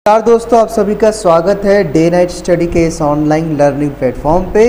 नमस्कार दोस्तों, आप सभी का स्वागत है डे नाइट स्टडी के इस ऑनलाइन लर्निंग प्लेटफॉर्म पे।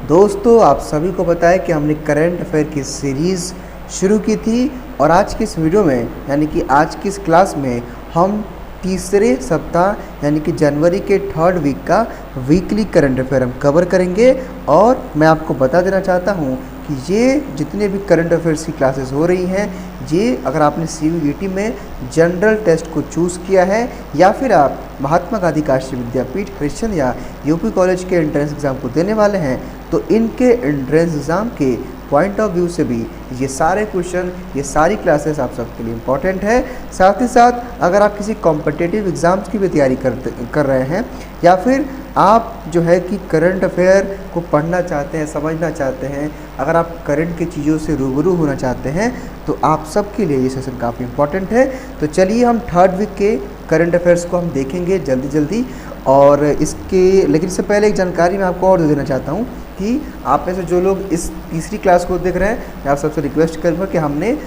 दोस्तों, आप सभी को पता है कि हमने करंट अफेयर की सीरीज़ शुरू की थी और आज की इस वीडियो में यानी कि आज की इस क्लास में हम तीसरे सप्ताह यानी कि जनवरी के 3rd वीक का वीकली करंट अफेयर हम कवर करेंगे। और मैं आपको बता देना चाहता हूँ कि ये जितने भी करंट अफेयर्स की क्लासेस हो रही हैं, ये अगर आपने CUET में जनरल टेस्ट को चूज़ किया है या फिर आप महात्मा गांधी काशी विद्यापीठ क्रिश्चियन या यूपी कॉलेज के एंट्रेंस एग्ज़ाम को देने वाले हैं, तो इनके एंट्रेंस एग्ज़ाम के पॉइंट ऑफ व्यू से भी ये सारे क्वेश्चन, ये सारी क्लासेस आप सबके लिए इम्पॉर्टेंट है। साथ ही साथ अगर आप किसी कॉम्पिटिटिव एग्ज़ाम्स की भी तैयारी कर रहे हैं या फिर आप जो है कि करंट अफेयर को पढ़ना चाहते हैं, समझना चाहते हैं, अगर आप करंट की चीज़ों से रूबरू होना चाहते हैं, तो आप सबके लिए ये सेशन काफ़ी इम्पॉर्टेंट है। तो चलिए हम 3rd वीक के करंट अफेयर्स को हम देखेंगे जल्दी। और लेकिन इससे पहले एक जानकारी मैं आपको और दे देना चाहता हूँ कि आप में से जो लोग इस तीसरी क्लास को देख रहे हैं, मैं आप सबसे रिक्वेस्ट करूँगा कि हमने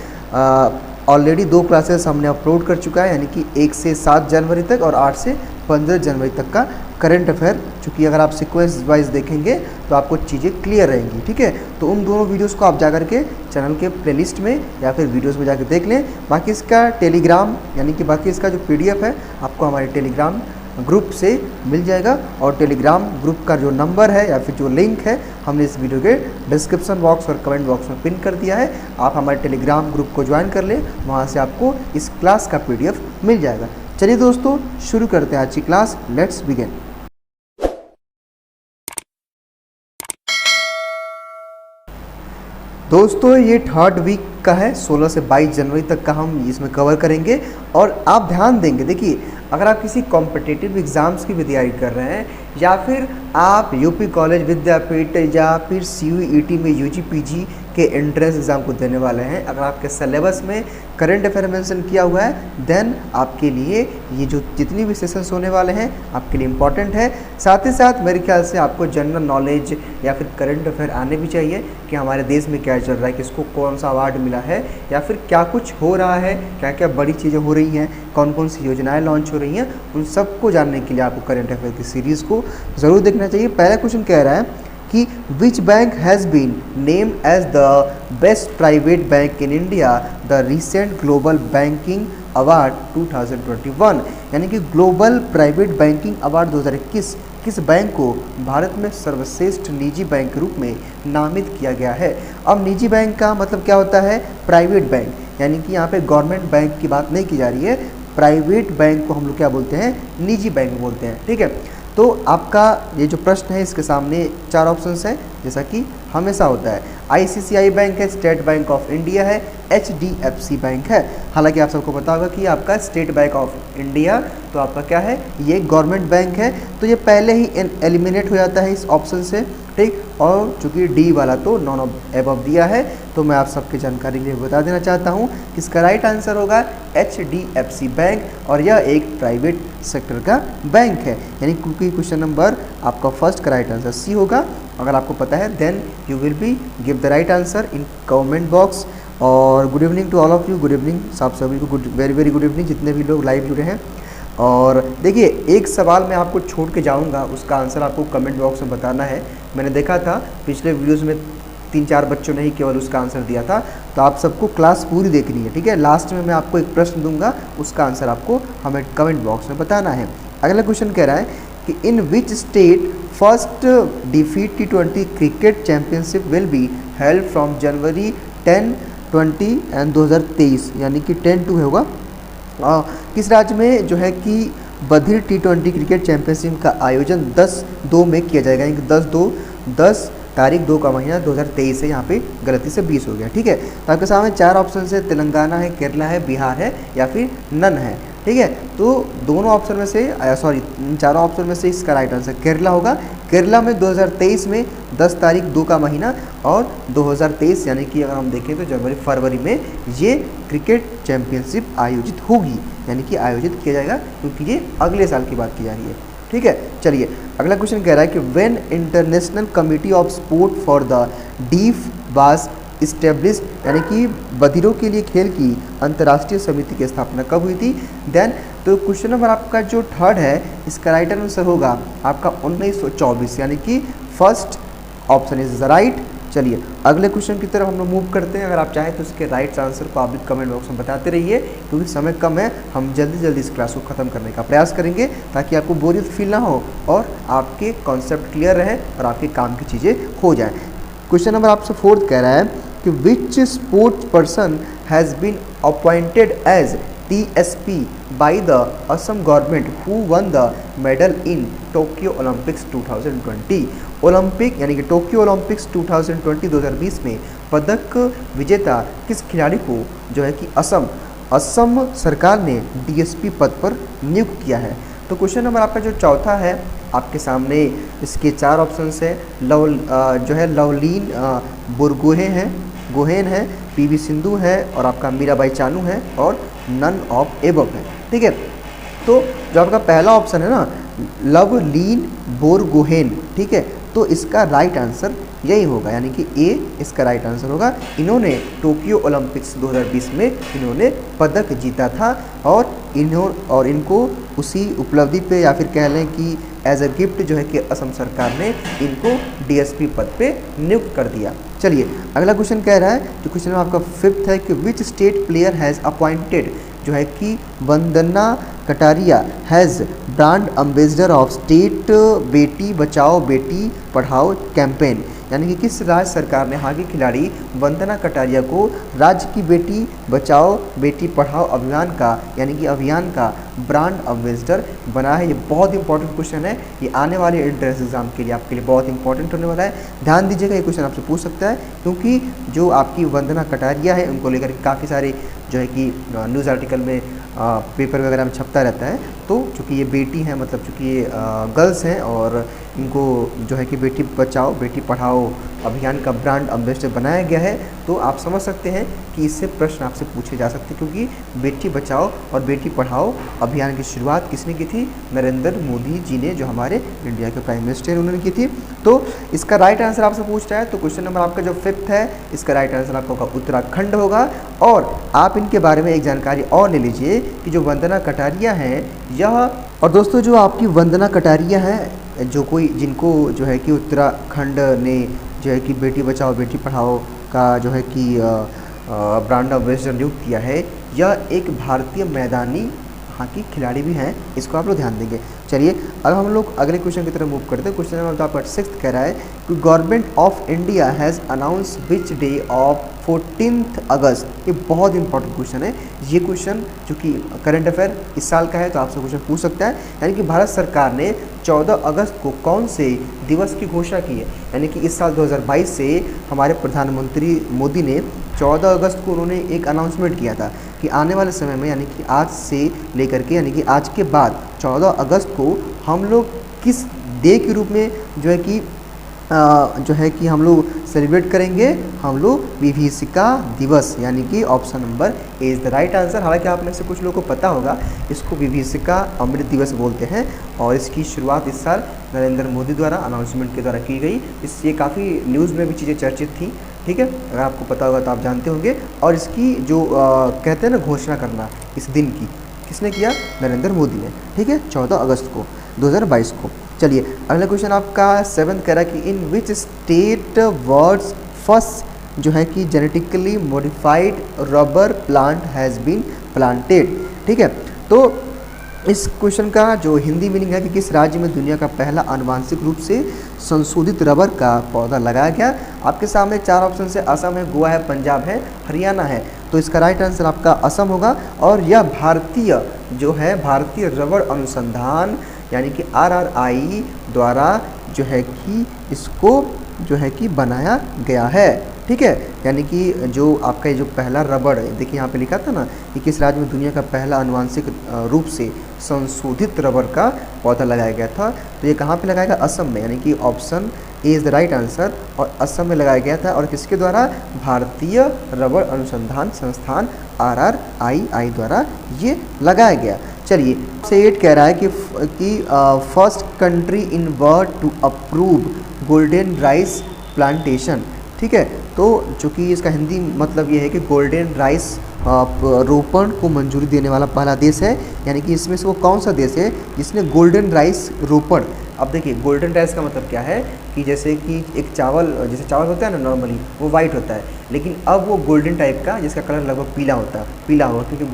ऑलरेडी 2 क्लासेस हमने अपलोड कर चुका है, यानी कि 1 से 7 जनवरी तक और 8 से 15 जनवरी तक का करंट अफेयर। चूँकि अगर आप सीक्वेंस वाइज देखेंगे तो आपको चीज़ें क्लियर रहेंगी, ठीक है। तो उन दोनों वीडियोस को आप जाकर के चैनल के प्लेलिस्ट में या फिर वीडियोस में जाकर देख लें। बाकी इसका टेलीग्राम यानी कि बाकी इसका जो PDF है आपको हमारे टेलीग्राम ग्रुप से मिल जाएगा। और टेलीग्राम ग्रुप का जो नंबर है या फिर जो लिंक है हमने इस वीडियो के डिस्क्रिप्शन बॉक्स और कमेंट बॉक्स में पिन कर दिया है। आप हमारे टेलीग्राम ग्रुप को ज्वाइन कर लें, वहाँ से आपको इस क्लास का PDF मिल जाएगा। चलिए दोस्तों, शुरू करते हैं आज की क्लास। Let's begin. दोस्तों, ये 3rd वीक का है, 16 से 22 जनवरी तक का हम इसमें कवर करेंगे। और आप ध्यान देंगे, देखिए अगर आप किसी कॉम्पिटिटिव एग्ज़ाम्स की भी तैयारी कर रहे हैं या फिर आप यूपी कॉलेज विद्यापीठ या फिर CUET में UG PG के एंट्रेंस एग्ज़ाम को देने वाले हैं, अगर आपके सिलेबस में करंट अफेयर मेंशन किया हुआ है, देन आपके लिए ये जो जितनी भी सेशंस होने वाले हैं आपके लिए इम्पॉर्टेंट है। साथ ही साथ मेरे ख्याल से आपको जनरल नॉलेज या फिर करंट अफेयर आने भी चाहिए कि हमारे देश में क्या चल रहा है, किसको कौन सा अवार्ड मिला है या फिर क्या कुछ हो रहा है, क्या क्या बड़ी चीज़ें हो रही हैं, कौन कौन सी योजनाएँ लॉन्च हो रही हैं, उन सबको जानने के लिए आपको करंट अफेयर की सीरीज़ को ज़रूर देखना चाहिए। पहला क्वेश्चन कह रहा है कि which bank has been named as the best private bank in India the recent global banking award 2021, यानी कि ग्लोबल प्राइवेट बैंकिंग अवार्ड 2021 किस बैंक को भारत में सर्वश्रेष्ठ निजी बैंक के रूप में नामित किया गया है। अब निजी बैंक का मतलब क्या होता है? प्राइवेट बैंक, यानी कि यहाँ पे गवर्नमेंट बैंक की बात नहीं की जा रही है। प्राइवेट बैंक को हम लोग क्या बोलते हैं? निजी बैंक बोलते हैं, ठीक है। तो आपका ये जो प्रश्न है इसके सामने 4 ऑप्शंस हैं, जैसा कि हमेशा होता है। ICICI बैंक है, स्टेट बैंक ऑफ इंडिया है, HDFC बैंक है। हालांकि आप सबको पता होगा कि आपका स्टेट बैंक ऑफ इंडिया तो आपका क्या है? ये गवर्नमेंट बैंक है, तो ये पहले ही एलिमिनेट हो जाता है इस ऑप्शन से, ठीक। और चूँकि डी वाला तो नॉन एबव दिया है, तो मैं आप सबकी जानकारी के लिए बता देना चाहता हूँ कि इसका राइट आंसर होगा HDFC बैंक, और यह एक प्राइवेट सेक्टर का बैंक है। यानी क्योंकि क्वेश्चन नंबर आपका फर्स्ट का राइट आंसर सी होगा। अगर आपको पता है then you will be give the right answer in comment box. और good evening to all of you, good evening आप सभी को, वेरी गुड इवनिंग जितने भी लोग लाइव जुड़े हैं। और देखिए, एक सवाल मैं आपको छोड़ के जाऊंगा, उसका आंसर आपको कमेंट बॉक्स में बताना है। मैंने देखा था पिछले वीडियोस में 3-4 बच्चों ने ही केवल उसका आंसर दिया था, तो आप सबको क्लास पूरी देखनी है, ठीक है। लास्ट में मैं आपको एक प्रश्न दूंगा, उसका आंसर आपको हमें कमेंट बॉक्स में बताना है। अगला क्वेश्चन कह रहा है कि in which state first defeat T20 cricket championship will be held from January 10, 20 and 2023, यानी कि 10-2 होगा। किस राज्य में जो है कि बधिर T20 क्रिकेट चैंपियनशिप का आयोजन 10/2 में किया जाएगा, यानी कि 10 तारीख 2 का महीना 2023 है, यहाँ पे गलती से 20 हो गया, ठीक है। तो आपके सामने 4 ऑप्शन है, तेलंगाना है, केरला है, बिहार है या फिर नन है, ठीक है। तो दोनों ऑप्शन में से चारों ऑप्शन में से इसका राइट आंसर केरला होगा। केरला में 2023 में 10 तारीख 2 का महीना और 2023 यानी कि अगर हम देखें तो जनवरी-फरवरी में ये क्रिकेट चैंपियनशिप आयोजित होगी, यानी कि आयोजित किया जाएगा, क्योंकि ये अगले साल की बात की जा रही है, ठीक है। चलिए अगला क्वेश्चन कह रहा है कि when international committee of sport for the deaf was establish, यानी कि बधिरों के लिए खेल की अंतर्राष्ट्रीय समिति की स्थापना कब हुई थी। देन तो क्वेश्चन नंबर आपका जो थर्ड है इसका राइट आंसर होगा आपका 1924, यानी कि first option is the right. चलिए अगले क्वेश्चन की तरफ हम लोग मूव करते हैं। अगर आप चाहें तो इसके राइट आंसर को आप भी कमेंट बॉक्स में बताते रहिए, क्योंकि समय कम है, हम जल्दी जल्दी इस क्लास को ख़त्म करने का प्रयास करेंगे ताकि आपको बोरियत फील ना हो और आपके कॉन्सेप्ट क्लियर रहे और आपके काम की चीज़ें हो जाएँ। क्वेश्चन नंबर आपसे फोर्थ कह रहा है कि which sports person has been appointed as TSP by the Assam government who won the medal in Tokyo Olympics 2020। Olympic यानी कि टोक्यो ओलंपिक्स 2020 में पदक विजेता किस खिलाड़ी को जो है कि असम सरकार ने DSP पद पर नियुक्त किया है। तो क्वेश्चन नंबर आपका जो चौथा है आपके सामने इसके 4 ऑप्शंस है। लवलीन बोरगोहेन है, PV सिंधु है और आपका मीराबाई चानू है और नन ऑफ एबव है। ठीक है, तो जो आपका पहला ऑप्शन है ना लवलीन बोरगोहेन, ठीक है, तो इसका राइट आंसर यही होगा, यानी कि ए इसका राइट आंसर होगा। इन्होंने टोक्यो ओलंपिक्स 2020 में इन्होंने पदक जीता था और इनको उसी उपलब्धि पे या फिर कह लें कि एज अ गिफ्ट जो है कि असम सरकार ने इनको DSP पद पे नियुक्त कर दिया। चलिए अगला क्वेश्चन कह रहा है, जो क्वेश्चन आपका फिफ्थ है कि which state player has appointed जो है कि Vandana Kataria has brand ambassador of state Beti Bachao Beti Padhao campaign, यानी कि किस राज्य सरकार ने हॉकी खिलाड़ी वंदना कटारिया को राज्य की बेटी बचाओ बेटी पढ़ाओ अभियान का ब्रांड एम्बेसडर बना है। ये बहुत इंपॉर्टेंट क्वेश्चन है, ये आने वाले एंट्रेंस एग्जाम के लिए आपके लिए बहुत इंपॉर्टेंट होने वाला है। ध्यान दीजिएगा, ये क्वेश्चन आपसे पूछ सकता है, क्योंकि जो आपकी वंदना कटारिया है उनको लेकर काफ़ी सारे जो है कि न्यूज़ आर्टिकल में पेपर वगैरह में छपता रहता है। तो चूँकि ये बेटी हैं, मतलब चूँकि ये गर्ल्स हैं और इनको जो है कि बेटी बचाओ बेटी पढ़ाओ अभियान का ब्रांड एम्बेसडर बनाया गया है, तो आप समझ सकते हैं कि इससे प्रश्न आपसे पूछे जा सकते हैं, क्योंकि बेटी बचाओ और बेटी पढ़ाओ अभियान की शुरुआत किसने की थी? नरेंद्र मोदी जी ने, जो हमारे इंडिया के प्राइम मिनिस्टर उन्होंने की थी। तो इसका राइट आंसर आपसे पूछ रहा है, तो क्वेश्चन नंबर आपका जो फिफ्थ है इसका राइट आंसर आपका होगा उत्तराखंड होगा। और आप इनके बारे में एक जानकारी और ले लीजिए कि जो वंदना कटारिया हैं यह, और दोस्तों जो आपकी वंदना कटारिया हैं जिनको जो है कि उत्तराखंड ने जो है कि बेटी बचाओ बेटी पढ़ाओ का जो है कि ब्रांड एम्बेसडर नियुक्त किया है, यह एक भारतीय मैदानी हॉकी खिलाड़ी भी हैं, इसको आप लोग ध्यान देंगे। चलिए अब हम लोग अगले क्वेश्चन की तरफ मूव करते हैं। क्वेश्चन नंबर आपका 6 कह रहा है कि government of India has announce which day of 14 अगस्त। ये बहुत इंपॉर्टेंट क्वेश्चन है। ये क्वेश्चन चूँकि करंट अफेयर इस साल का है तो आपसे क्वेश्चन पूछ सकता है, यानी कि भारत सरकार ने 14 अगस्त को कौन से दिवस की घोषणा की है। यानी कि इस साल 2022 से हमारे प्रधानमंत्री मोदी ने 14 अगस्त को उन्होंने एक अनाउंसमेंट किया था कि आने वाले समय में, यानी कि आज से लेकर के, यानी कि आज के बाद 14 अगस्त को हम लोग किस डे के रूप में जो है कि हम लोग सेलिब्रेट करेंगे, हम लोग विभीषिका दिवस, यानी कि option number A is the right answer. हालांकि आप में से कुछ लोगों को पता होगा इसको विभीषिका अमृत दिवस बोलते हैं और इसकी शुरुआत इस साल नरेंद्र मोदी द्वारा अनाउंसमेंट के द्वारा की गई। इससे काफ़ी न्यूज़ में भी चीज़ें चर्चित थी, ठीक है, अगर आपको पता होगा तो आप जानते होंगे। और इसकी जो कहते हैं ना घोषणा करना इस दिन की, किसने किया? नरेंद्र मोदी ने, ठीक है, 14 अगस्त को 2022 को। चलिए अगला क्वेश्चन आपका 7 कह रहा है कि in which state world's first जो है कि genetically modified rubber plant has been planted. ठीक है, तो इस क्वेश्चन का जो हिंदी मीनिंग है कि किस राज्य में दुनिया का पहला आनुवांशिक रूप से संशोधित रबर का पौधा लगाया गया। आपके सामने 4 ऑप्शन है, असम है, गोवा है, पंजाब है, हरियाणा है। तो इसका राइट आंसर आपका असम होगा। और यह भारतीय रबर अनुसंधान यानी कि RRI द्वारा जो है कि इसको जो है कि बनाया गया है। ठीक है, यानी कि जो आपका ये जो पहला रबड़ है, देखिए यहाँ पे लिखा था ना कि किस राज्य में दुनिया का पहला आनुवांशिक रूप से संशोधित रबर का पौधा लगाया गया था, तो ये कहाँ पे लगाया गया? असम में, यानी कि option A is the right answer. और असम में लगाया गया था और किसके द्वारा? भारतीय रबर अनुसंधान संस्थान RRI द्वारा ये लगाया गया। चलिए से 8 कह रहा है कि first country in world to approve golden rice plantation. ठीक है, तो चूँकि इसका हिंदी मतलब ये है कि गोल्डन राइस रोपण को मंजूरी देने वाला पहला देश है, यानी कि इसमें से वो कौन सा देश है जिसने गोल्डन राइस रोपण। अब देखिए गोल्डन राइस का मतलब क्या है कि जैसे कि एक चावल, जैसे चावल होता है ना नॉर्मली वो वाइट होता है, लेकिन अब वो गोल्डन टाइप का जिसका कलर लगभग पीला होता है, पीला होगा क्योंकि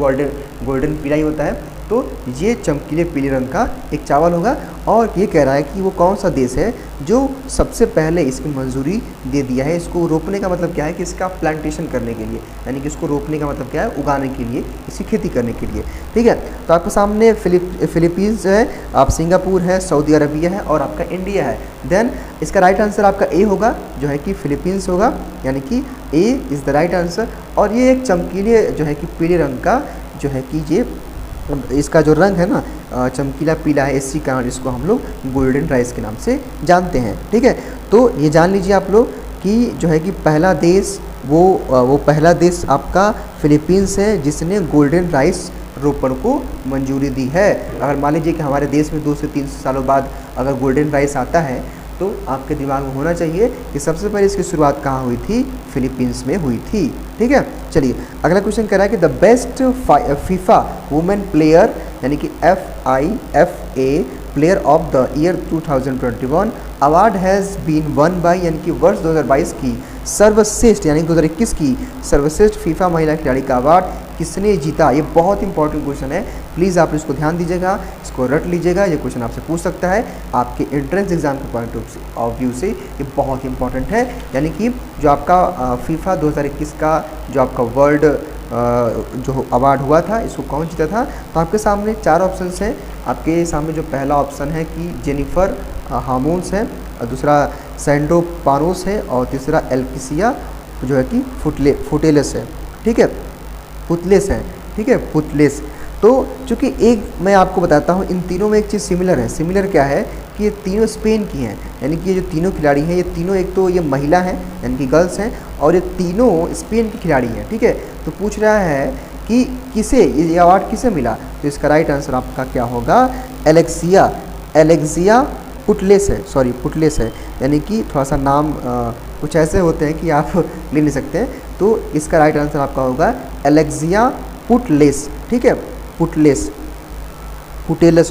गोल्डन पीला ही होता है। तो ये चमकीले पीले रंग का एक चावल होगा। और ये कह रहा है कि वो कौन सा देश है जो सबसे पहले इसकी मंजूरी दे दिया है। इसको रोपने का मतलब क्या है कि इसका प्लांटेशन करने के लिए, यानी कि इसको रोपने का मतलब क्या है, उगाने के लिए, इसकी खेती करने के लिए। ठीक है, तो आपके सामने फिलीपींस है, आप सिंगापुर है, सऊदी अरबिया है और आपका इंडिया है। देन इसका राइट आंसर आपका ए होगा जो है कि फिलीपींस होगा, यानी कि A is the right answer. और ये एक चमकीले जो है कि पीले रंग का जो है कि ये इसका जो रंग है ना चमकीला पीला है, इसी कारण इसको हम लोग गोल्डन राइस के नाम से जानते हैं। ठीक है, तो ये जान लीजिए आप लोग कि जो है कि पहला देश वो पहला देश आपका फिलीपींस है जिसने गोल्डन राइस रोपण को मंजूरी दी है। अगर मान लीजिए कि हमारे देश में 2 से 3 सालों बाद अगर गोल्डन राइस आता है तो आपके दिमाग में होना चाहिए कि सबसे पहले इसकी शुरुआत कहाँ हुई थी, फिलीपींस में हुई थी। ठीक है, चलिए अगला क्वेश्चन कह रहा है कि the best FIFA women player यानी कि FIFA player of the year 2021 award has been won by, यानी कि वर्ष 2022 की सर्वश्रेष्ठ यानी 2021 की सर्वश्रेष्ठ फीफा महिला खिलाड़ी का अवार्ड किसने जीता। ये बहुत इंपॉर्टेंट क्वेश्चन है, प्लीज़ आप इसको ध्यान दीजिएगा, इसको रट लीजिएगा। ये क्वेश्चन आपसे पूछ सकता है आपके एंट्रेंस एग्जाम के पॉइंट ऑफ व्यू से, ये बहुत इंपॉर्टेंट है। यानी कि जो आपका फीफा 2021 का जो आपका वर्ल्ड जो अवार्ड हुआ था इसको कौन जीता था। तो आपके सामने 4 ऑप्शंस हैं। आपके सामने जो पहला ऑप्शन है कि जेनिफर हामोन्स है, दूसरा सैंड्रो पारोस है और तीसरा एल्किसिया जो है कि फुटेलस है। ठीक है, पुतलेस है। ठीक है, पुतलेस। तो चूँकि एक मैं आपको बताता हूँ, इन तीनों में एक चीज़ सिमिलर है। सिमिलर क्या है कि ये तीनों स्पेन की हैं, यानी कि ये जो तीनों खिलाड़ी हैं ये तीनों, एक तो ये महिला हैं यानी कि गर्ल्स हैं और ये तीनों स्पेन की खिलाड़ी हैं। ठीक है, तो पूछ रहा है कि किसे ये अवार्ड किसे मिला, तो इसका राइट आंसर आपका क्या होगा, एलेक्सिया पुटलेस है, सॉरी पुटलेस है, यानी कि थोड़ा सा नाम कुछ ऐसे होते हैं कि आप ले नहीं सकते हैं। तो इसका राइट आंसर आपका होगा एलेक्सिया पुटलेस। ठीक है, पुटेलस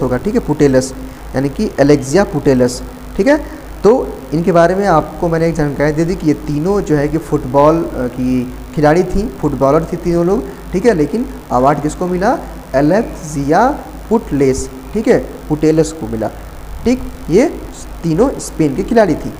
होगा। ठीक है, पुटेलस यानी कि एलेक्सिया पुटेलस। ठीक है, तो इनके बारे में आपको मैंने एक जानकारी दे दी कि ये तीनों जो है कि फुटबॉल की खिलाड़ी थी, फुटबॉलर थी तीनों लोग। ठीक है, लेकिन अवार्ड किसको मिला, एलेक्सिया पुटलेस। ठीक है, पुटेलस को मिला। ठीक, ये तीनों स्पेन की खिलाड़ी थी।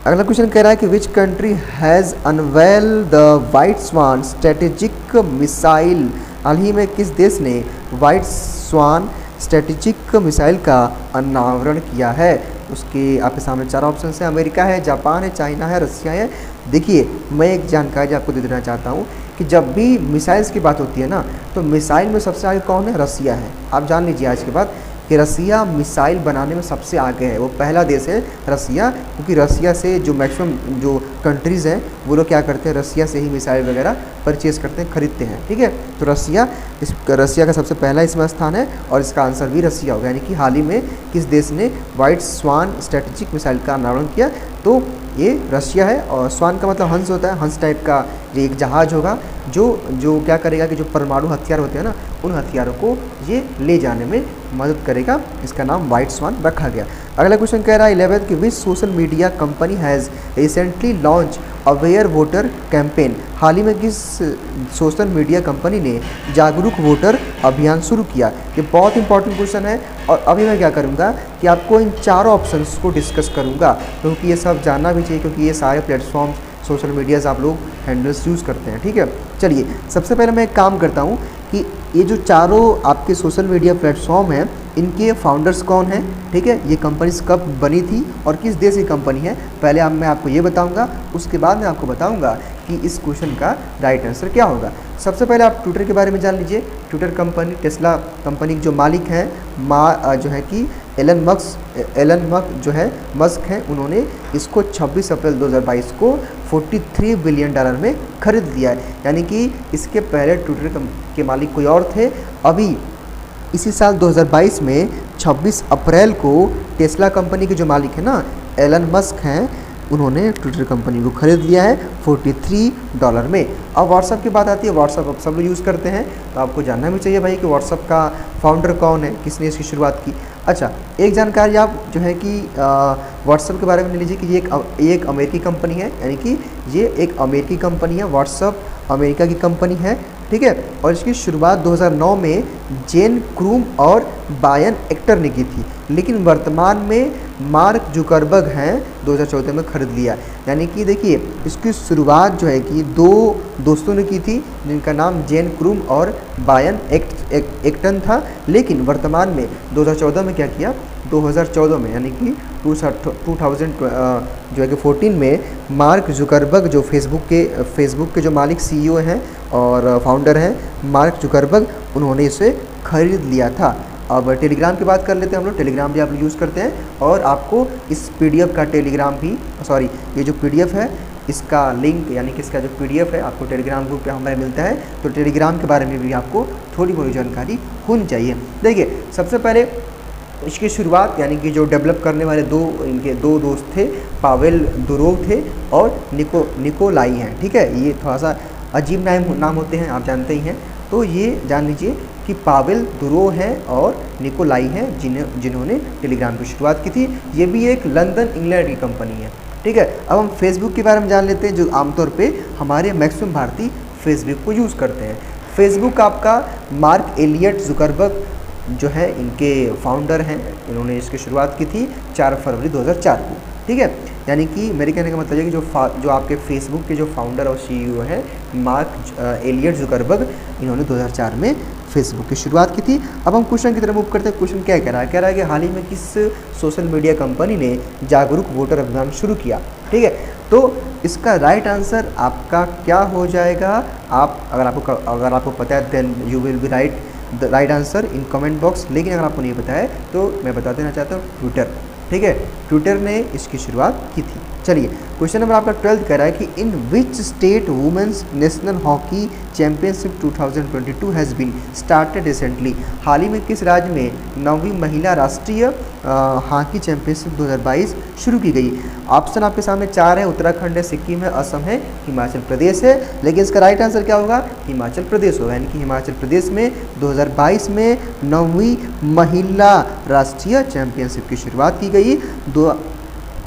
अगला क्वेश्चन कह रहा है कि which country has unveil the white swan strategic missile. हाल ही में किस देश ने वाइट स्वान स्ट्रेटेजिक मिसाइल का अनावरण किया है। उसके आपके सामने 4 ऑप्शन हैं, अमेरिका है, जापान है, चाइना है, रसिया है। देखिए मैं एक जानकारी आपको दे देना चाहता हूँ कि जब भी मिसाइल्स की बात होती है ना तो मिसाइल में सबसे आगे कौन है, रसिया है। आप जान लीजिए आज के बाद कि रसिया मिसाइल बनाने में सबसे आगे है, वो पहला देश है रसिया, क्योंकि रसिया से जो मैक्सिमम जो कंट्रीज़ हैं वो लोग क्या करते हैं, रसिया से ही मिसाइल वगैरह परचेज़ करते हैं, खरीदते हैं। ठीक है, तो रसिया का सबसे पहला इसमें स्थान है और इसका आंसर भी रसिया होगा। यानी कि हाल ही में किस देश ने वाइट स्वान स्ट्रेटेजिक मिसाइल का अनावरण किया, तो ये रशिया है। और स्वान का मतलब हंस होता है, हंस टाइप का ये एक जहाज़ होगा जो क्या करेगा कि जो परमाणु हथियार होते हैं ना उन हथियारों को ये ले जाने में मदद करेगा। इसका नाम वाइट स्वान रखा गया। अगला क्वेश्चन कह रहा है 11th कि which social media company has recently launch aware voter campaign. हाल ही में किस सोशल मीडिया कंपनी ने जागरूक वोटर अभियान शुरू किया। ये बहुत इंपॉर्टेंट क्वेश्चन है और अभी मैं क्या करूँगा कि आपको इन 4 ऑप्शंस को डिस्कस करूँगा, क्योंकि ये सब जानना भी चाहिए, क्योंकि ये सारे प्लेटफॉर्म सोशल मीडियाज़ आप लोग हैंडल्स यूज़ करते हैं। ठीक है, चलिए सबसे पहले मैं एक काम करता हूँ कि ये जो चारों आपके सोशल मीडिया प्लेटफॉर्म हैं इनके फाउंडर्स कौन हैं। ठीक है, ये कंपनीज कब बनी थी और किस देश की कंपनी है, पहले मैं आपको ये बताऊंगा, उसके बाद मैं आपको बताऊंगा कि इस क्वेश्चन का राइट आंसर क्या होगा। सबसे पहले आप ट्विटर के बारे में जान लीजिए। ट्विटर कंपनी टेस्ला कंपनी के जो मालिक हैं जो है कि एलन मस्क जो है मस्क हैं, उन्होंने इसको 26 अप्रैल 2022 को $43 बिलियन में खरीद लिया है। यानी कि इसके पहले ट्विटर के मालिक कोई और थे। अभी इसी साल 2022 में 26 अप्रैल को टेस्ला कंपनी के जो मालिक है ना एलन मस्क हैं, उन्होंने ट्विटर कंपनी को खरीद लिया है $43 में। अब व्हाट्सअप की बात आती है, व्हाट्सअप अब सब लोग यूज़ करते हैं, तो आपको जानना भी चाहिए भाई कि व्हाट्सअप का फाउंडर कौन है, किसने इसकी शुरुआत की। अच्छा, एक जानकारी आप जो है कि व्हाट्सअप के बारे में ले लीजिए कि ये एक अमेरिकी कंपनी है, यानी कि ये एक अमेरिकी कंपनी है, व्हाट्सअप अमेरिका की कंपनी है, ठीक है। और इसकी शुरुआत 2009 में जेन क्रूम और बायन एक्टर ने की थी, लेकिन वर्तमान में मार्क जुकरबर्ग हैं 2014 में खरीद लिया। यानी कि देखिए इसकी शुरुआत जो है कि दो दोस्तों ने की थी जिनका नाम जेन क्रूम और बायन एक्टन था, लेकिन वर्तमान में 2014 में क्या किया, 2014 में यानी कि 2000 जो है कि 14 में मार्क जुकरबर्ग जो फेसबुक के जो मालिक CEO हैं और फाउंडर हैं मार्क जुकरबर्ग, उन्होंने इसे खरीद लिया था। अब टेलीग्राम की बात कर लेते हैं हम लोग। टेलीग्राम भी आप लोग यूज़ करते हैं और आपको इस PDF का टेलीग्राम भी ये जो PDF है इसका लिंक यानी कि इसका जो PDF है आपको टेलीग्राम ग्रुप पे हमें मिलता है, तो टेलीग्राम के बारे में भी आपको थोड़ी बहुत जानकारी होनी चाहिए। देखिए सबसे पहले इसकी शुरुआत यानी कि जो डेवलप करने वाले इनके दो दोस्त थे, पावेल दुरोव थे और निकोलाई हैं, ठीक है। ये थोड़ा सा अजीब नाम होते हैं, आप जानते ही हैं, तो ये जान लीजिए कि पावेल दुरोव हैं और निकोलाई हैं जिन्होंने टेलीग्राम की शुरुआत की थी। ये भी एक लंदन इंग्लैंड की कंपनी है, ठीक है। अब हम फेसबुक के बारे में जान लेते हैं, जो आमतौर पे हमारे मैक्सिमम भारतीय फेसबुक को यूज़ करते हैं। फेसबुक आपका मार्क एलियट जुकरबर्ग जो है इनके फाउंडर हैं, इन्होंने इसकी शुरुआत की थी 4 फरवरी 2004 को, ठीक है। यानी कि मेरे कहने का मतलब है कि जो आपके फेसबुक के जो फाउंडर और CEO हैं मार्क एलियट जुकरबर्ग, इन्होंने 2004 में फेसबुक की शुरुआत की थी। अब हम क्वेश्चन की तरफ मूव करते हैं। क्वेश्चन क्या कह रहा है कि हाल ही में किस सोशल मीडिया कंपनी ने जागरूक वोटर अभियान शुरू किया, ठीक है। तो इसका राइट आंसर आपका क्या हो जाएगा, अगर आपको पता है then you will be write the right answer in comment box, लेकिन अगर आपको नहीं पता है तो मैं बता देना चाहता हूँ ट्विटर, ठीक है। ट्विटर ने इसकी शुरुआत की थी। चलिए क्वेश्चन नंबर आपका 12 कह रहा है कि in which state women's national hockey championship 2022 has been started recently. हाल ही में किस राज्य में 9वीं महिला राष्ट्रीय हॉकी चैंपियनशिप 2022 शुरू की गई। ऑप्शन आपके सामने 4 है, उत्तराखंड है, सिक्किम है, असम है, हिमाचल प्रदेश है, लेकिन इसका राइट आंसर क्या होगा, हिमाचल प्रदेश होगा। यानी कि हिमाचल प्रदेश में 2022 में 9वीं महिला राष्ट्रीय चैंपियनशिप की शुरुआत की गई।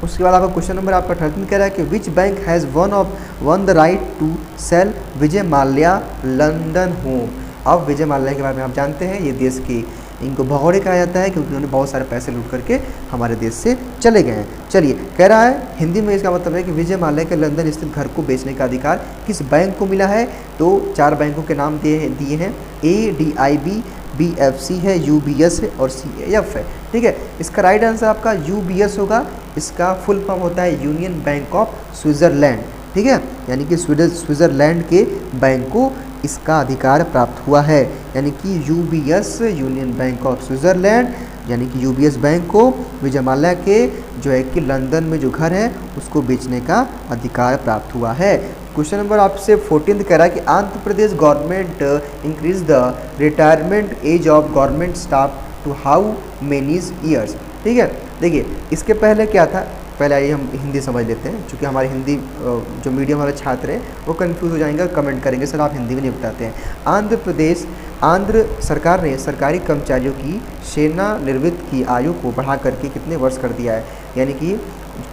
उसके बाद आपका क्वेश्चन नंबर आपका 13 कह रहा है कि which bank has won the right to sell Vijay Mallya London home. अब विजय माल्या के बारे में आप जानते हैं, ये देश की इनको भगौड़े कहा जाता है क्योंकि उन्होंने बहुत सारे पैसे लूट करके हमारे देश से चले गए हैं। चलिए कह रहा है हिंदी में, इसका मतलब है कि विजय माल्या के लंदन स्थित घर को बेचने का अधिकार किस बैंक को मिला है। तो 4 बैंकों के नाम दिए हैं, ADIB, BFC है, UBS है और CAF है, ठीक है। इसका राइट आंसर आपका UBS होगा। इसका फुल फॉर्म होता है यूनियन बैंक ऑफ स्विट्ज़रलैंड, ठीक है। यानी कि स्विट्ज़रलैंड के बैंक को इसका अधिकार प्राप्त हुआ है, यानी कि UBS union bank of Switzerland, यानी कि UBS बैंक को विजय माल्या के जो है कि लंदन में जो घर है उसको बेचने का अधिकार प्राप्त हुआ है। क्वेश्चन नंबर आपसे 14 कह रहा है कि Andhra Pradesh government increase the retirement age of government staff to how many years, ठीक है। देखिए इसके पहले क्या था, पहले आइए हम हिंदी समझ लेते हैं, क्योंकि हमारे हिंदी जो मीडियम वाले छात्र हैं वो कंफ्यूज हो जाएंगे और कमेंट करेंगे सर आप हिंदी में नहीं बताते हैं। आंध्र सरकार ने सरकारी कर्मचारियों की सेवानिवृत्ति की आयु को बढ़ा करके कितने वर्ष कर दिया है। यानी कि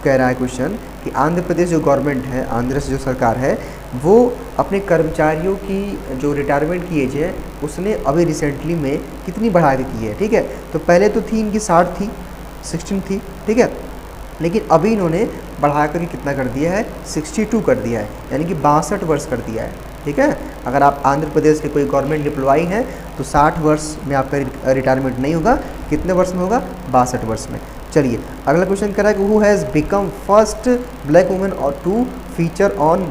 कह रहा है क्वेश्चन कि आंध्र प्रदेश जो गवर्नमेंट है, आंध्र से जो सरकार है, वो अपने कर्मचारियों की जो रिटायरमेंट की एज है उसने अभी रिसेंटली में कितनी बढ़ा के की है, ठीक है। तो पहले तो थी इनकी 16 थी, ठीक है, लेकिन अभी इन्होंने बढ़ा करके कितना कर दिया है, 62 कर दिया है, यानी कि 62 वर्ष कर दिया है, ठीक है। अगर आप आंध्र प्रदेश के कोई गवर्नमेंट एम्प्लॉई हैं तो 60 वर्ष में आपका रिटायरमेंट नहीं होगा, कितने वर्ष में होगा, 62 वर्ष में। चलिए अगला क्वेश्चन कर रहा है कि who has become first black women और to feature on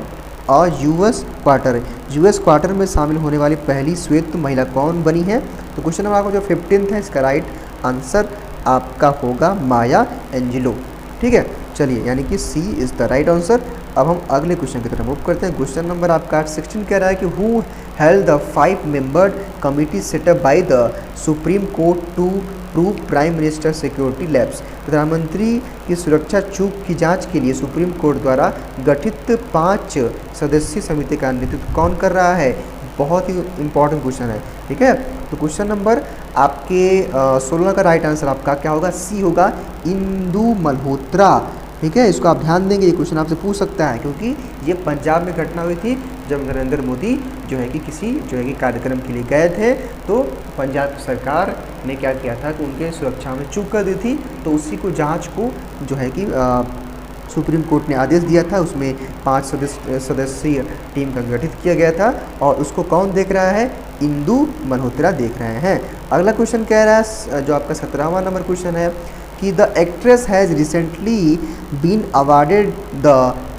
US quarter. US quarter में शामिल होने वाली पहली श्वेत महिला कौन बनी है। तो क्वेश्चन नंबर आपको जो 15 है इसका राइट आंसर आपका होगा माया एंजेलो, ठीक है। चलिए यानी कि C is the right answer. अब हम अगले क्वेश्चन की तरफ मूव करते हैं। क्वेश्चन नंबर आपका 16 कह रहा है कि who held the 5 membered committee set up by the supreme court to approve prime minister security lapse. प्रधानमंत्री की सुरक्षा चूक की जांच के लिए सुप्रीम कोर्ट द्वारा गठित 5 सदस्यीय समिति का नेतृत्व कौन कर रहा है? बहुत ही इंपॉर्टेंट क्वेश्चन है, ठीक है। तो क्वेश्चन नंबर आपके 16 का राइट आंसर आपका क्या होगा? सी होगा, इंदु मल्होत्रा, ठीक है। इसको आप ध्यान देंगे, ये क्वेश्चन आपसे पूछ सकता है क्योंकि ये पंजाब में घटना हुई थी जब नरेंद्र मोदी जो है कि किसी जो है कि कार्यक्रम के लिए गए थे, तो पंजाब सरकार ने क्या किया था कि उनके सुरक्षा में चूक कर दी थी, तो उसी को जांच को जो है कि सुप्रीम कोर्ट ने आदेश दिया था। उसमें 5 सदस्यीय टीम का गठित किया गया था और उसको कौन देख रहा है? इंदु मल्होत्रा देख रहे हैं। अगला क्वेश्चन कह रहा है, जो आपका 17वां नंबर क्वेश्चन है कि the actress has recently been awarded the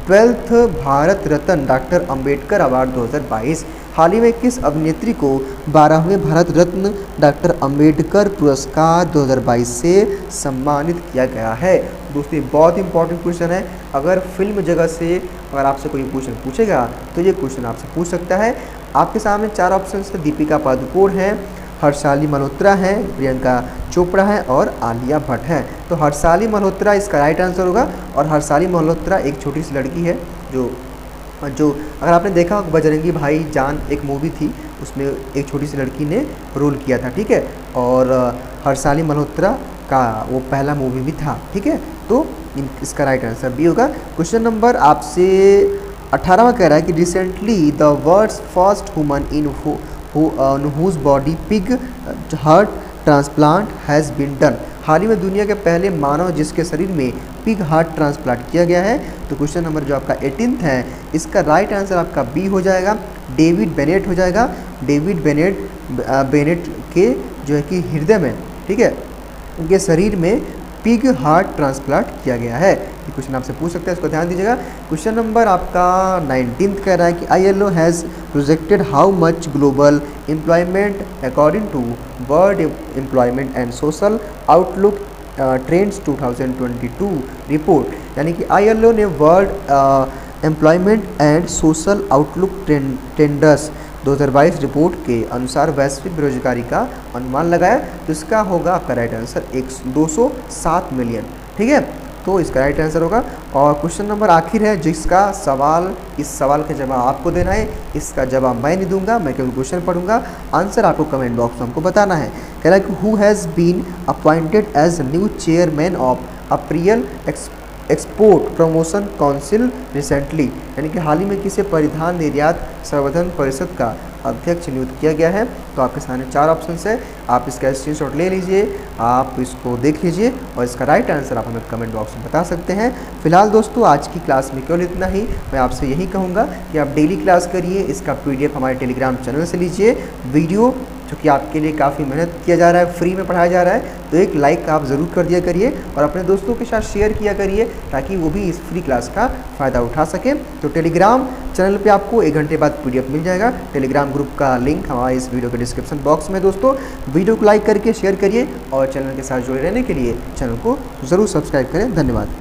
12th Bharat Ratna doctor Ambedkar award 2022। हाल ही में किस अभिनेत्री को 12वें भारत रत्न डॉक्टर अंबेडकर पुरस्कार 2022 से सम्मानित किया गया है? दोस्तों बहुत इंपॉर्टेंट क्वेश्चन है। अगर फिल्म जगत से अगर आपसे कोई क्वेश्चन पूछेगा तो ये क्वेश्चन आपसे पूछ सकता है। आपके सामने 4 ऑप्शन है, दीपिका पादुकोण है, हर्षाली मल्होत्रा है, प्रियंका चोपड़ा है और आलिया भट्ट है। तो हर्षाली मल्होत्रा इसका राइट आंसर होगा। और हर्षाली मल्होत्रा एक छोटी सी लड़की है जो अगर आपने देखा हो बजरंगी भाईजान एक मूवी थी, उसमें एक छोटी सी लड़की ने रोल किया था, ठीक है। और हर्षाली मल्होत्रा का वो पहला मूवी भी था, ठीक है। तो इसका राइट आंसर बी होगा। क्वेश्चन नंबर आपसे 18वां कह रहा है कि recently the world's first human in whose body pig heart transplant has been done। हाल ही में दुनिया के पहले मानव जिसके शरीर में पिग हार्ट ट्रांसप्लांट किया गया है। तो क्वेश्चन नंबर जो आपका 18th है, इसका राइट आंसर आपका बी हो जाएगा, डेविड बेनेट हो जाएगा। डेविड बेनेट के जो है कि हृदय में, ठीक है, उनके शरीर में पिग हार्ट ट्रांसप्लांट किया गया है। ये क्वेश्चन आपसे पूछ सकते हैं, इसको ध्यान दीजिएगा। क्वेश्चन नंबर आपका 19th कह रहा है कि ILO has projected how much global employment according to world employment and social outlook trends 2022 report. यानी कि ILO ने world employment and social outlook trends 2022 report के अनुसार वैश्विक बेरोजगारी का अनुमान लगाया। तो इसका होगा आपका राइट आंसर 207 मिलियन, ठीक है। तो इसका राइट आंसर होगा। और क्वेश्चन नंबर आखिर है जिसका सवाल, इस सवाल का जवाब आपको देना है, इसका जवाब मैं नहीं दूंगा, मैं केवल क्वेश्चन पढ़ूंगा, आंसर आपको कमेंट बॉक्स में हमको बताना है। कह रहा है कि who has been appointed as new chairman of apparel export promotion council recently. यानी कि हाल ही में किसे परिधान निर्यात संवर्धन परिषद का अध्यक्ष नियुक्त किया गया है। तो आपके सामने 4 ऑप्शन है, आप इसका स्क्रीनशॉट ले लीजिए, आप इसको देख लीजिए और इसका राइट आंसर आप हमें कमेंट बॉक्स में बता सकते हैं। फिलहाल दोस्तों आज की क्लास में केवल इतना ही। मैं आपसे यही कहूँगा कि आप डेली क्लास करिए, इसका PDF हमारे टेलीग्राम चैनल से लीजिए। वीडियो जो कि आपके लिए काफ़ी मेहनत किया जा रहा है, फ्री में पढ़ाया जा रहा है, तो एक लाइक आप ज़रूर कर दिया करिए और अपने दोस्तों के साथ शेयर किया करिए ताकि वो भी इस फ्री क्लास का फ़ायदा उठा सकें। तो टेलीग्राम चैनल पे आपको 1 घंटे बाद PDF मिल जाएगा। टेलीग्राम ग्रुप का लिंक हमारे इस वीडियो के डिस्क्रिप्शन बॉक्स में। दोस्तों वीडियो को लाइक करके शेयर करिए और चैनल के साथ जुड़े रहने के लिए चैनल को ज़रूर सब्सक्राइब करें। धन्यवाद।